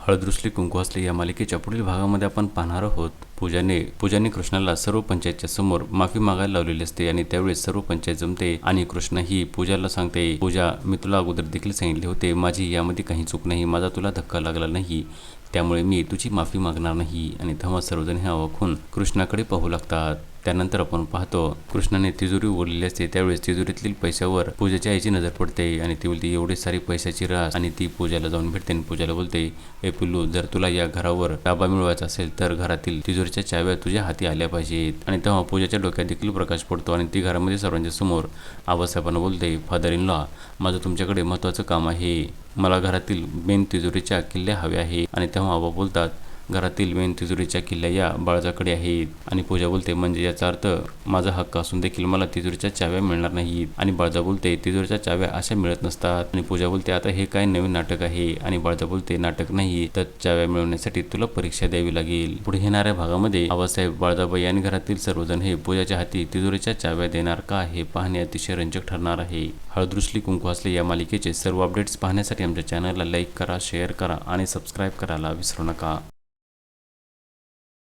हळदरुसली कुंकू असले या मालिकेच्या पुढील भागामध्ये आपण पाहणार आहोत पूजाने कृष्णाला सर्व पंचायतच्या समोर माफी मागायला लावलेली असते आणि त्यावेळेस सर्व पंचायत जमते आणि कृष्ण ही पूजाला सांगते, पूजा, मी तुला अगोदर देखील सांगितले होते, माझी यामध्ये काही चूक नाही, माझा तुला धक्का लागला नाही, त्यामुळे मी तुझी माफी मागणार नाही. आणि तेव्हा सर्वजण हे अवाकून कृष्णाकडे पाहू लागतात. त्यानंतर आपण पाहतो कृष्णाने तिजोरी उघडलेली असते. त्यावेळेस तिजोरीतील पैशावर पूजाच्या आईची नजर पडते आणि ती बोलते, एवढे सारी पैशाची रास. आणि ती पूजाला जाऊन भेटते आणि पूजाला बोलते, ए पिल्लू, जर तुला या घरावर ताबा मिळवायचा असेल तर घरातील तिजोरीच्या चाव्या तुझ्या हाती आल्या पाहिजेत. आणि तेव्हा पूजाच्या डोक्यात देखील प्रकाश पडतो आणि ती घरामध्ये सर्वांच्या समोर आवाजसाहेबांना बोलते, फादर इन लॉ, माझं तुमच्याकडे महत्त्वाचं काम आहे, मला घरातील मेन तिजोरीच्या किल्ल्या हव्या आहे. आणि तेव्हा आबा बोलतात, घरातील मेन तिजोरीच्या किल्ल्या या बाळजाकडे आहेत. आणि पूजा बोलते, म्हणजे याचा अर्थ माझा हक्क असून देखील मला तिजोरीच्या चाव्या मिळणार नाहीत. आणि बाळजा बोलते, तिजोरीच्या चाव्या अशा मिळत नसतात. आणि पूजा बोलते, आता हे काय नवीन नाटक आहे. आणि बाळजा बोलते, नाटक नाही तर चाव्या मिळवण्यासाठी तुला परीक्षा द्यावी लागेल. पुढे येणाऱ्या भागामध्ये आबासाहेब, बाळजाबाई आणि घरातील सर्वजण हे पूजाच्या हाती तिजोरीच्या चाव्या देणार का हे पाहणे अतिशय रंजक ठरणार आहे. हळदरुसली कुंकू असले या मालिकेचे सर्व अपडेट्स पाहण्यासाठी आमच्या चॅनलला लाईक करा, शेअर करा आणि सबस्क्राईब करायला विसरू नका.